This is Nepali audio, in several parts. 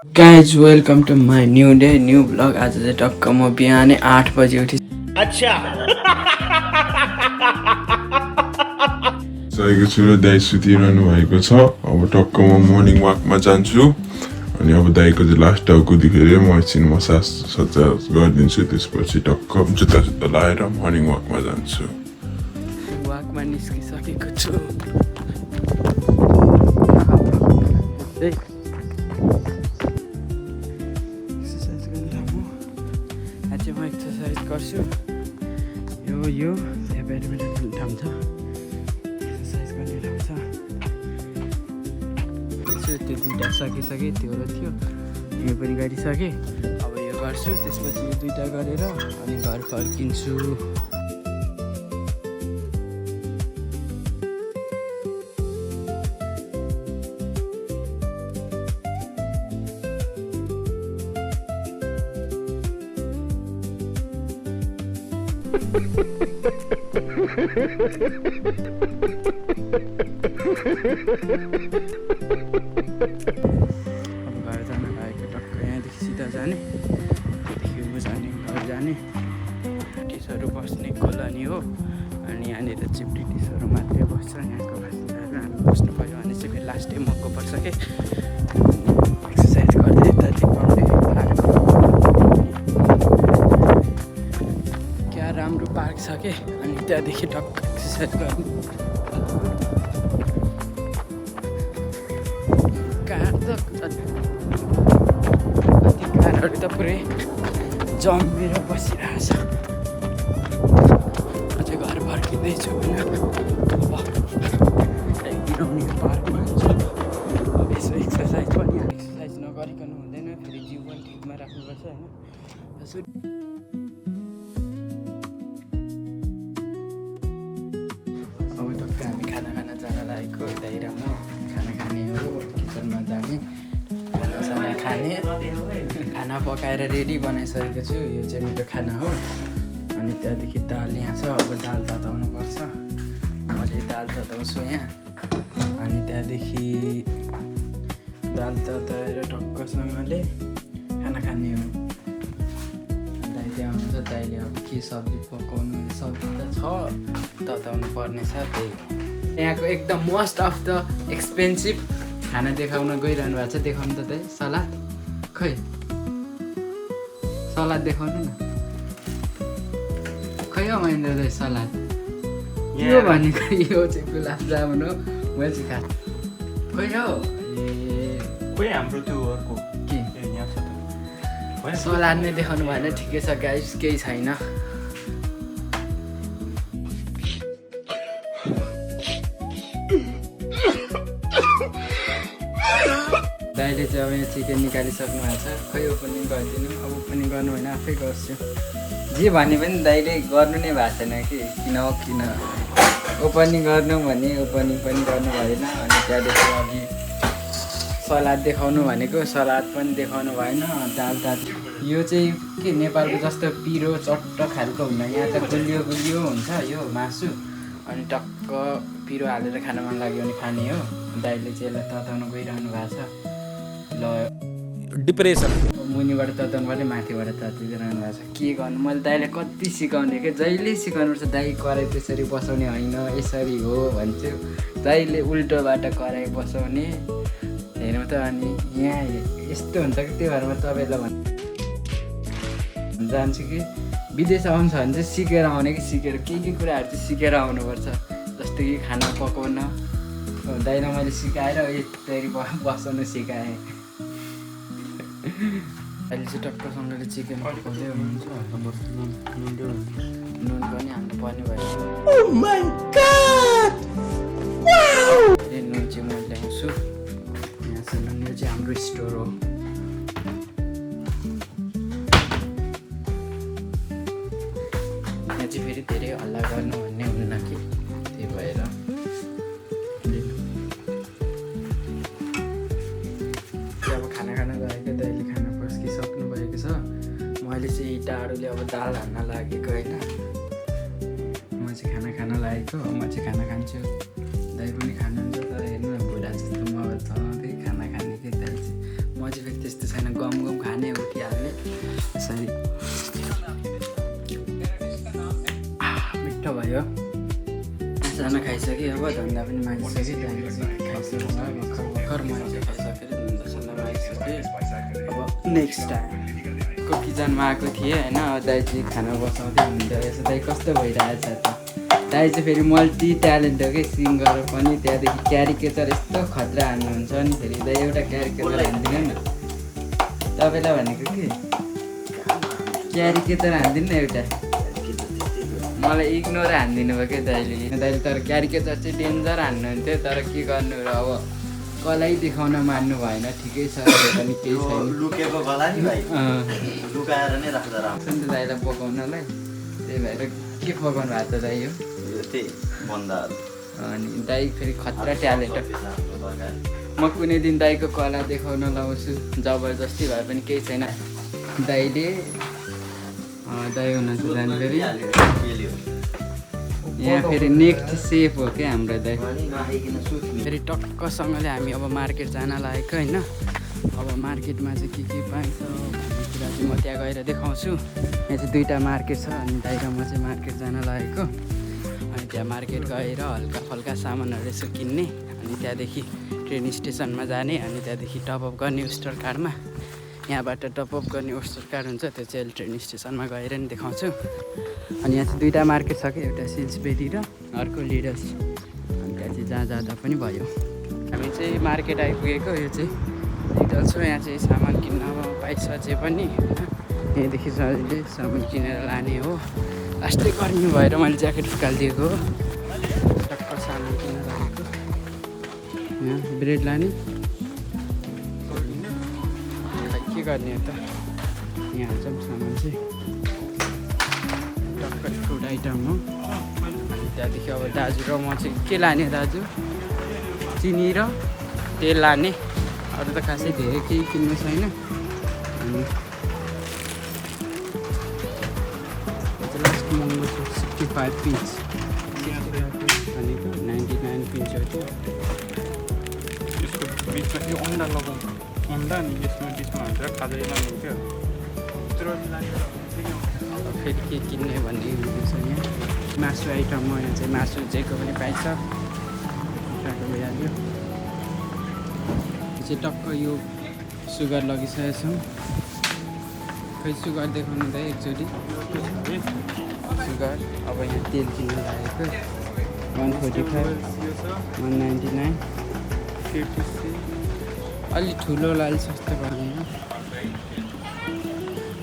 Guys welcome to my new day new blog. आज चाहिँ टक्क म बिहानै 8 बजी उठि सकेको छु र दाइ सुतिरहनु भएको छ। अब टक्क म मर्निङ वाकमा जान्छु अनि अब दाइको चाहिँ लास्ट टाउको दुखेर म एकछिन मसाज सजाज गरिदिन्छु। त्यसपछि टक्क जुत्ता लाएर मर्निङ वाकमा जान्छु। वाकमा निस्किसकेको छु। एक्सर्साइज गर्दा आज म एक्सर्साइज गर्छु। यो यहाँ ब्याडमिन्टन खेल्ने ठाउँ छ, एक्सर्साइज गर्ने ठाउँ छ। त्यो दुईवटा सकिसकेँ, त्यो र थियो यो पनि गरिसकेँ। अब यो गर्छु, त्यसपछि यो दुईवटा गरेर अनि घर फर्किन्छु। अब घर जान लागेको, टक्क यहाँदेखि सिधा जाने, त्यहाँदेखि उ जाने, घर जाने। टिसहरू बस्ने कोलोनी हो अनि यहाँनिर चाहिँ ब्रिटिसहरू मात्रै बस्छ। यहाँको बासिन्दाहरू हामी बस्नु पऱ्यो भने चाहिँ फेरि लास्ट टाइम मको पर्छ कि एक्सर्साइज गर्दै यता चाहिँ पाउँदै क्या राम्रो पार्क छ कि अनि त्यहाँदेखि टक्क एक्सर्साइज गर्ने। कारहरू त पुरै जमेर बसिरहेछ। अझै घर फर्किँदैछु होइन। अब किनभने पार्कमा छु। अब यसो एक्सर्साइज पनि एक्सर्साइज नगरिकन हुँदैन, फेरि जिउ पनि ठिकमा राख्नुपर्छ होइन। अब टक्क हामी खाना खान जान लागेको। दाइ र म खाना खाने हो, किचनमा जाने, खानासाना खाने। खाना पकाएर रेडी बनाइसकेको छु। यो चाहिँ मेरो खाना हो। अनि त्यहाँदेखि दाल यहाँ छ, अब दाल तताउनु पर्छ। मैले दाल तताउँछु यहाँ। अनि त्यहाँदेखि दाल तताएर टक्कसँगले खाना खाने हो। दाइ त्यहाँ आउँछ, दाइले अब के सब्जी पकाउनु, सब्जी त छ, तताउनु पर्ने छ। त्यही यहाँको एकदम मोस्ट अफ द एक्सपेन्सिभ खाना देखाउन गइरहनु भएको छ। देखाउनु त दाइ, सलाद खै, सलाद देखाउनु न। खै हो महेन्द्र दाइ सलाद यो भनेको? यो चाहिँ गुलाब जामुन हो, मैले चाहिँ खाएको। खै हो खोइ हाम्रो त्यो अर्को के यहाँ छ त सलाद नै देखाउनु भएन, ठिकै छ गाइस, केही छैन। दाइले चाहिँ अब यहाँ चिकन निकालिसक्नु भएको छ। खै ओपनिङ गरिदिनु, अब ओपनिङ गर्नु होइन, आफै गर्छु। जे भने पनि दाइले गर्नु नै भएको छैन कि किन हो किन। ओपनिङ गर्नु भने ओपनिङ पनि गर्नु भएन। अनि त्यहाँदेखि अघि सलाद देखाउनु भनेको, सलाद पनि देखाउनु भएन। दाल यो चाहिँ के नेपालको जस्तो पिरो चट्ट खालको हुन्न, यहाँ त गुलियो गुलियो हुन्छ यो मासु। अनि टक्क पिरो हालेर खान मन लाग्यो भने खाने हो। दाइले चाहिँ यसलाई तताउनु गइरहनु भएको छ। ल डिप्रेसन मुनिबाट तताउनु पर्ने, माथिबाट तताइरहनु भएको छ। के गर्नु, मैले दाइलाई कति सिकाउने कि जहिले सिकाउनुपर्छ। दाइ कराई त्यसरी बसाउने होइन, यसरी हो भन्छु। दाइले उल्टोबाट कराई बसाउने हेर्नु त। अनि यहाँ यस्तो हुन्छ कि त्यो भएर म तपाईँलाई जान्छु कि विदेश आउनु छ भने चाहिँ सिकेर आउने कि सिकेर के कुराहरू चाहिँ सिकेर आउनुपर्छ। जस्तो कि खाना पकाउन दाइलाई मैले सिकाएर यसरी बसाउनु सिकाएँ। अहिले चाहिँ टक्कसँगले चिकन पकाउँदै हुनुहुन्छ। नुन पनि हाल्नु पर्ने भयो। नुन चाहिँ म ल्याउँछु यहाँसम्म। यो चाहिँ हाम्रो स्टोर हो। यहाँ चाहिँ फेरि धेरै हल्ला गर्नु भन्ने हुन्न कि, त्यही भएर अब खाना खान गएको। दाइले खाना पस्किसक्नु भएको छ। मैले चाहिँ डाडुले अब दाल हान्न लागेको होइन। म चाहिँ खाना खान लागेको, म चाहिँ खाना खान्छु। दाइ पनि खानुहुन्छ, तर हेर्नु न बुढा जस्तो म खाना खाने कि दाइ चाहिँ म चाहिँ फेरि त्यस्तो सबैजना खाइसकेँ अब धन्दा पनि मागिसकेँ त्यहाँदेखि चाहिँ खाइसकेँ भर्खर मैले चाहिँ खाइसकेर धन्दासन्दा मागिसकेँ अब नेक्स्ट टाइमको किचनमा आएको थिएँ होइन दाइ चाहिँ खाना बसाउँदै हुन्थ्यो यसो दाइ कस्तो भइरहेछ त दाइ चाहिँ फेरि मल्टी ट्यालेन्ट हो कि सिङ्गर पनि त्यहाँदेखि क्यारिकेचर यस्तो खतरा हान्नुहुन्छ नि फेरि दाइ एउटा क्यारिकेचर हानिदिनु न तपाईँलाई भनेको के क्यारिकेचर हानिदिनु न एउटा मलाई इग्नोर हानिदिनु भयो क्या दाइले तर क्यारिकेचर चाहिँ डेन्जर हान्नुहुन्थ्यो तर के गर्नु र अब कलाई देखाउन मान्नु भएन ठिकै छ पनि केही छैन लुकेको गला नि भाइ लुकाएर नै राख्दा राम्रो नि त दाइलाई पकाउनलाई त्यही भएर के पकाउनु भएको त दाइ हो त्यही बन्दाहरू अनि दाइ फेरि खतरा ट्यालेन्ट म कुनै दिन दाइको कला देखाउन लाउँछु जबरजस्ती भए पनि केही छैन दाइले दाइ हुनुहुन्छ जानु फेरि यहाँ फेरि नेक्स्ट सेफ हो क्या हाम्रो दाइ फेरि टक्कसँगले हामी अब मार्केट जान लागेको होइन अब मार्केटमा चाहिँ के पाइन्छ भन्ने कुरा चाहिँ म त्यहाँ गएर देखाउँछु यहाँ चाहिँ दुईवटा मार्केट छ अनि दाइ र म चाहिँ मार्केट जान लागेको अनि त्यहाँ मार्केट गएर हल्का फल्का सामानहरू यसो किन्ने अनि त्यहाँदेखि ट्रेन स्टेसनमा जाने अनि त्यहाँदेखि टपअप गर्ने उस्टर कार्डमा यहाँबाट टपअप गर्ने उस्टर कार्ड हुन्छ त्यो चाहिँ ट्रेन स्टेसनमा गएर नि देखाउँछु अनि यहाँ चाहिँ दुईवटा मार्केट छ कि एउटा सिल्सबेरी र अर्को लिडल्स अनि त्यहाँ चाहिँ जहाँ जाँदा पनि भयो हामी चाहिँ मार्केट आइपुगेको यो चाहिँ लिडल्स हो यहाँ चाहिँ सामान किन्न अब पाइन्छ जे पनि यहाँदेखि सजिलै सामान किनेर लाने हो लास्टै गर्मी भएर मैले ज्याकेट फुकालिदिएको हो टक्क सामान किन्न लागेको यहाँ ब्रेड लाने के गर्ने त यहाँ हाल्छौँ सामान चाहिँ टक्क फुड आइटम हो त्यहाँदेखि अब दाजु र म चाहिँ के लाने दाजु चिनी र तेल लाने अरू त खासै धेरै केही किन्नु छैन अनि लास्ट महँगो छ 65 पिस भनेको 99 पिस हो त्यो यसको बिचमा यो अन्डा लगाउनु अन्डा अनि यसमा बिचमा हालेर खाँदै लानु क्या फेरि के किन्ने भन्ने हुन्छ यहाँ मासु आइटम हो यहाँ चाहिँ मासु जेको पनि पाइन्छ कुखुराको भइहाल्यो यो चाहिँ टक्क यो सुगर लगिसकेको छौँ खै सुगर देखाउनु त एकचोटि सुगर अब यहाँ तेल किन्न लागेको 145 199 अलि ठुलो लाल सस्तो पर्दैन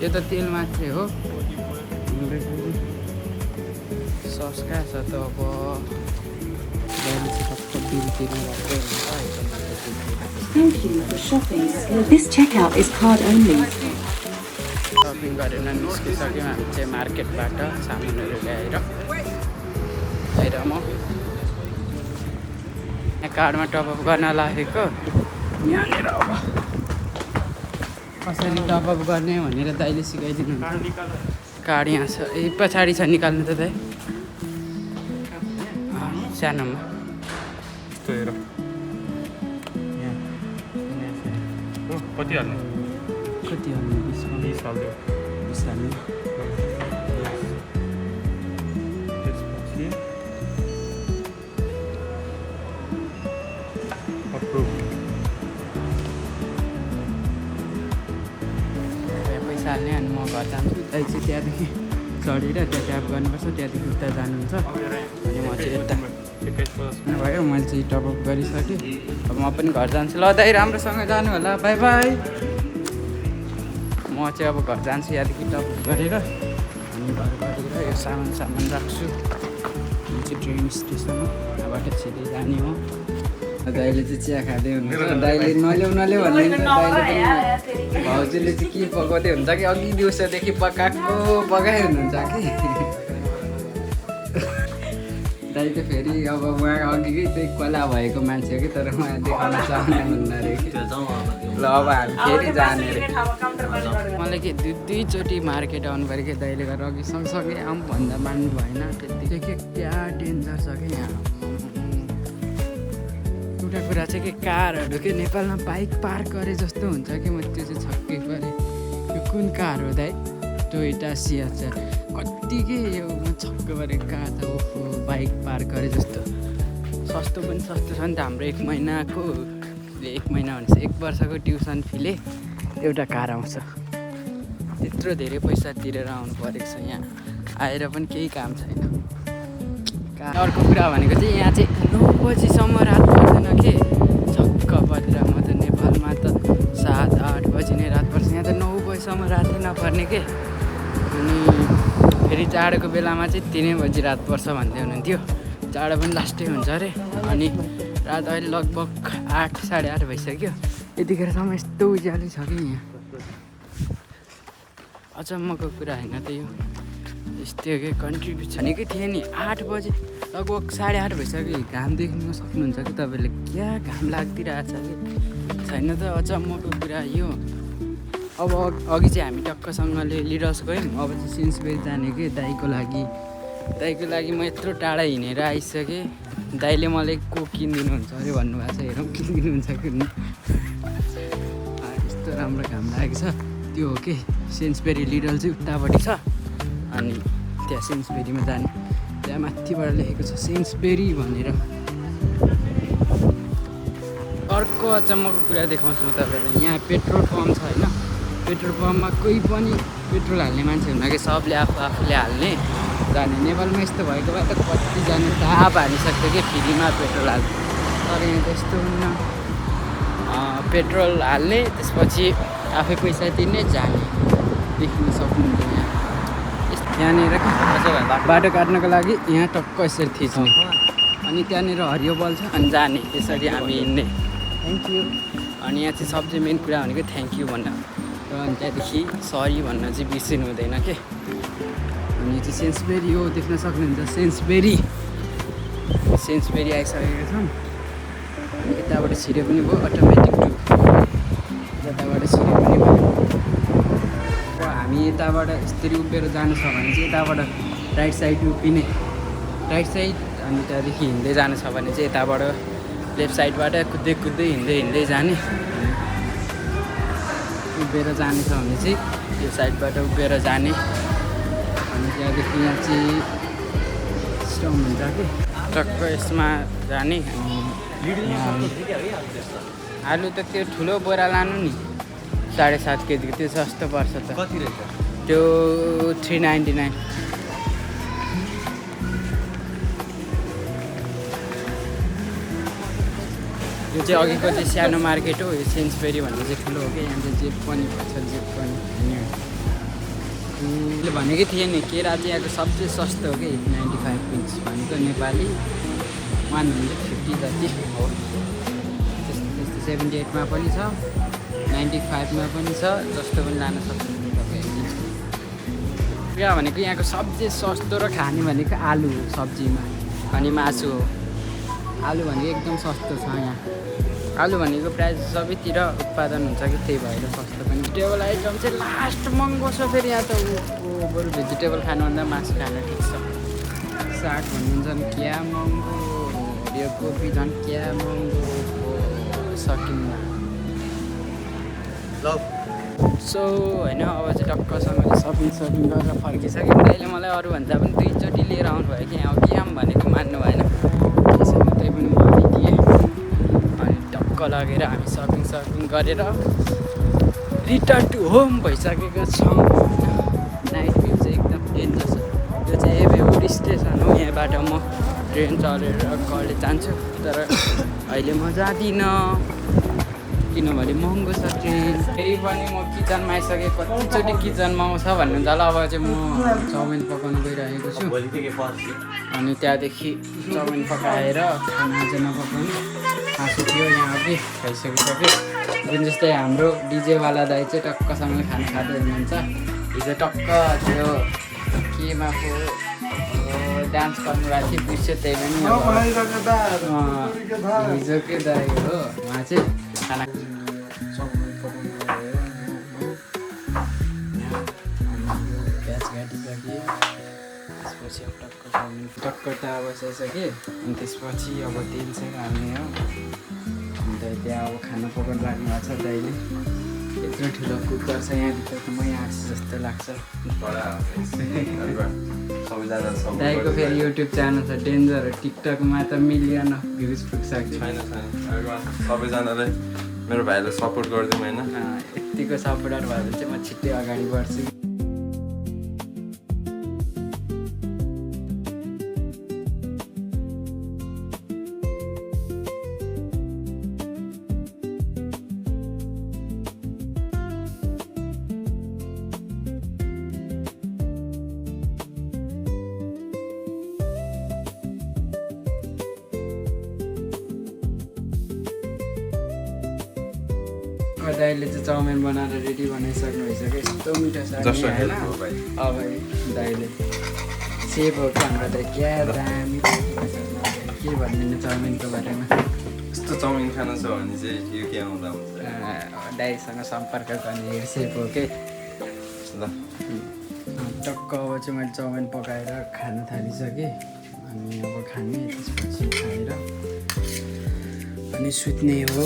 यो त तेल मात्रै हो सस कहाँ छ त अब बिल तिर्नु लाग्दै Thank you for shopping. This checkout is card only. Shopping गरेर निस्किसक्यौँ हामी चाहिँ मार्केटबाट सामानहरू ल्याएर म यहाँ कार्डमा टपअप गर्न लागेको यहाँनिर अब कसरी टपअप गर्ने भनेर दाइले सिकाइदिनु कार्ड यहाँ छ ए पछाडि छ निकाल्नु त दाइ सानोमा यस्तो हेर कति हाल्नु कति हाल्नु 20 हाल्यो 20 हाल्नु त्यसपछि अप्रुभ पैसा हाल्ने अनि म घर जान्छु दाइ चाहिँ त्यहाँदेखि चढेर त्यहाँ ट्याप गर्नुपर्छ त्यहाँदेखि उता जानुहुन्छ अनि म चाहिँ यता भयो मैले चाहिँ टपअप गरिसकेँ अब म पनि घर जान्छु ल दाइ राम्रोसँग जानु होला बाई बाई म चाहिँ अब घर जान्छु यहाँदेखि टपअप गरेर अनि घर गरेर यो सामान राख्छु यो चाहिँ ट्रेन स्टेसन हो यहाँबाट छिटै जाने हो दाइले चाहिँ चिया खाँदै हुनुहुन्छ दाइले नल्याउ नल्याउ भन्ने दाइले भाउजूले चाहिँ के पकाउँदै हुन्छ कि अघि दिउँसोदेखि पकाइ हुनुहुन्छ कि दाइ त फेरि अब उहाँ अघिकै त्यही कला भएको मान्छे हो कि तर उहाँ देखाउन चाहनुहुन्न अरे कि ल अब हामी फेरि जाने अरे मलाई के दुईचोटि मार्केट आउनु पऱ्यो कि दाइले गरेर अघि सँगसँगै आऊँ भन्दा मान्नु भएन त्यतिकै के क्या डेन्जर छ कि यहाँ एउटा कुरा चाहिँ कि कारहरू के नेपालमा बाइक पार्क गरे जस्तो हुन्छ कि म त्यो चाहिँ छक्कै परेँ यो कुन कार हो दाइ टोयोटा सिएचआर बित्तिकै यो म छक्क परेँ कहाँ त ओहो बाइक पार्क गरे जस्तो सस्तो पनि सस्तो छ नि त हाम्रो 1 महिनाको 1 महिना भनेपछि 1 वर्षको ट्युसन फीले एउटा कार आउँछ त्यत्रो धेरै पैसा तिरेर आउनु परेको छ यहाँ आएर पनि केही काम छैन अर्को कुरा भनेको चाहिँ यहाँ चाहिँ 9 बजीसम्म रात पर्दैन के छक्क परेर म त नेपालमा त 7-8 बजी नै रात पर्छ यहाँ त 9 बजीसम्म रातै नपर्ने के अनि फेरि जाडोको बेलामा चाहिँ 3 बजी रात पर्छ भन्दै हुनुहुन्थ्यो जाडो पनि लास्टै हुन्छ अरे अनि रात अहिले लगभग 8-8:30 भइसक्यो यतिखेरसम्म यस्तो उज्यालो छ कि यहाँ अचम्मको कुरा होइन त यो यस्तै के कन्ट्रिब्युसन निकै थियो नि 8 बजी लगभग 8:30 भइसक्यो घाम देख्नु सक्नुहुन्छ कि तपाईँले क्या घाम लाग्दिरहेछ कि छैन त अचम्मको कुरा यो अब अघि चाहिँ हामी टक्कसँगले लिडर्स गयौँ अब चाहिँ सिन्सबेरी जाने कि दाइको लागि म यत्रो टाढा हिँडेर आइसकेँ दाइले मलाई कोक किनिदिनुहुन्छ अरे भन्नुभएको छ हेरौँ किनिदिनुहुन्छ कि यस्तो राम्रो घाम लागेको छ त्यो हो कि सेन्सबेरी लिडल चाहिँ उतापट्टि छ अनि त्यहाँ सेन्सबेरीमा जाने त्यहाँ माथिबाट लेखेको छ सेन्सबेरी भनेर अर्को अचम्मको कुरा देखाउँछु तपाईँहरूलाई यहाँ पेट्रोल पम्प छ होइन पेट्रोल पम्पमा कोही पनि पेट्रोल हाल्ने मान्छे हुन्न कि सबले आफूले हाल्ने जाने नेपालमा यस्तो भएको भए त कतिजना ताप हालिसक्थ्यो कि फ्रीमा पेट्रोल हाल्ने तर यहाँ त यस्तो हुन्न पेट्रोल हाल्ने त्यसपछि आफै पैसा तिर्ने जाने देख्न सक्नुहुन्छ यहाँनिर बाटो काट्नको लागि यहाँ टक्क यसरी थिच्ने अनि त्यहाँनिर हरियो बल छ अनि जाने त्यसरी हामी हिँड्ने थ्याङ्क यू अनि यहाँ चाहिँ सबसे मेन कुरा भनेको थ्याङ्क यू भन्न र अनि त्यहाँदेखि सरी भन्न चाहिँ बिर्सिनु हुँदैन के अनि चाहिँ सेन्सबेरी हो देख्न सक्नुहुन्छ सेन्सबेरी आइसकेको छौँ अनि यताबाट छिरे पनि भयो अटोमेटिक टु यताबाट छिरे पनि भयो र हामी यताबाट यसरी उभिएर जानु छ भने चाहिँ यताबाट राइट साइड उभिने राइट साइड अनि त्यहाँदेखि हिँड्दै जानु छ भने चाहिँ यताबाट लेफ्ट साइडबाट कुद्दै हिँड्दै जाने उभिएर जाने छ भने चाहिँ यो साइडबाट उभिएर जाने अनि त्यहाँदेखि यहाँ चाहिँ सिस्टम हुन्छ कि टक्क यसमा जाने अनि आलु त त्यो ठुलो बोरा लानु नि 7.5 केजीको त्यो सस्तो पर्छ त कति रहेछ त्यो 399 यो चाहिँ अघिको चाहिँ सानो मार्केट हो यो सेन्सबेरी भन्ने चाहिँ ठुलो हो कि यहाँ चाहिँ जेप पनि भन्छ जेप पनि मैले भनेकै थिएँ नि केरा चाहिँ यहाँको सबसे सस्तो हो कि 95 पिस भनेको नेपाली 150 जति हो त्यस्तो 78मा पनि छ 95मा पनि छ जस्तो पनि लान सक्नुहुन्छ तपाईँ कुरा भनेको यहाँको सबसे सस्तो र खाने भनेको आलु हो सब्जीमा अनि मासु हो आलु भनेको एकदम सस्तो छ यहाँ आलु भनेको प्रायः सबैतिर उत्पादन हुन्छ कि त्यही भएर सस्तो पनि भेजिटेबल आइटम चाहिँ लास्ट महँगो छ फेरि यहाँ त बरु भेजिटेबल खानुभन्दा मासु खानु ठिक छ साग भन्नुहुन्छ नि क्या महँगो यो कोपी झन् क्या महँगो सकिन्न सो होइन अब चाहिँ टक्कसँगले सपिङ गरेर फर्किसक्यो दाइले मलाई अरूभन्दा पनि 2 चोटि लिएर आउनुभयो कि यहाँ के आम भनेको मान्नु भएन त्यसैले त्यही पनि म दिएँ अनि टक्क लगेर हामी सपिङ गरेर रिटर्न टु होम भइसकेको छौँ नाइट भ्यू चाहिँ एकदम डेन्जर छ यो चाहिँ एभेउड स्टेसन हो यहाँबाट म ट्रेन चढेर कलेज जान्छु तर अहिले म जाँदिनँ किनभने महँगो छ ट्रेन फेरि पनि म किचनमा आइसकेँ कतिचोटि किचनमा आउँछ भन्नुहुन्छ होला अब चाहिँ म चाउमिन पकाउन गइरहेको छु अनि त्यहाँदेखि चाउमिन पकाएर खाना चाहिँ नपकाउनु हाँसु थियो यहाँ अघि खाइसकिसक्यो जुन जस्तै हाम्रो डिजेवाला दाइ चाहिँ टक्कसँगले खाना खाँदै हुनुहुन्छ हिजो टक्क त्यो केमा पो डान्स गर्नुभएको थियो बिर्स्यो त्यही पनि हिजोकै दाइ हो उहाँ चाहिँ खाना चाउमिन पकाउनु गयो प्याज काटिसकेँ त्यसपछि अब टक्क चाउमिन टक्क तावा बसाइसकेँ अनि त्यसपछि अब तेल चाहिँ हाल्ने हो अन्त त्यहाँ अब खाना पकाउनु लाग्नु भएको छ दाइले यत्रो ठुलो कुकर छ यहाँभित्र त मै आँट्छु जस्तो लाग्छ दाइको फेरि युट्युब च्यानल छ डेन्जर हो टिकटकमा त मिलियन अफ भ्युज पुग्छ छैन सबैजनाले मेरो भाइलाई सपोर्ट गरिदिउँ होइन यतिको सपोर्टर भयो भने चाहिँ म छिट्टै अगाडि बढ्छु दाइले चाहिँ चाउमिन बनाएर रेडी बनाइसक्नु भइसक्यो यस्तो मिठो छ जस्तो होइन हेल्प हो भाइ अब दाइले सेप हो कि हाम्रो त क्या दामी के भनिदिनु चाउमिनको बारेमा यस्तो चाउमिन खानु छ भने चाहिँ युके आउँदा हुन्छ दाइसँग सम्पर्क गर्ने सेप हो कि ल टक्क अब चाहिँ मैले चाउमिन पकाएर खान थालिसकेँ अनि अब खाने त्यसपछि खाएर अनि सुत्ने हो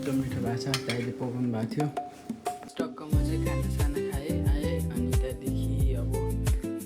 एकदम मिठो भएको छ दाइले पकाउनु भएको थियो टक्क म चाहिँ खानासाना खाएँ आएँ अनि त्यहाँदेखि अब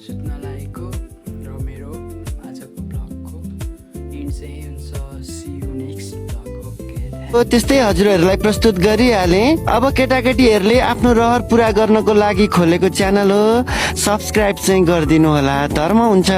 सुत्न लागेको र मेरो आजको ब्लगको एन्ड चाहिँ हुन्छ see you next blog okay त्यस्तै हजुरहरूलाई प्रस्तुत गरिहालेँ अब केटाकेटीहरूले आफ्नो रहर पुरा गर्नको लागि खोलेको च्यानल हो सब्सक्राइब चाहिँ गरिदिनु होला धर्म हुन्छ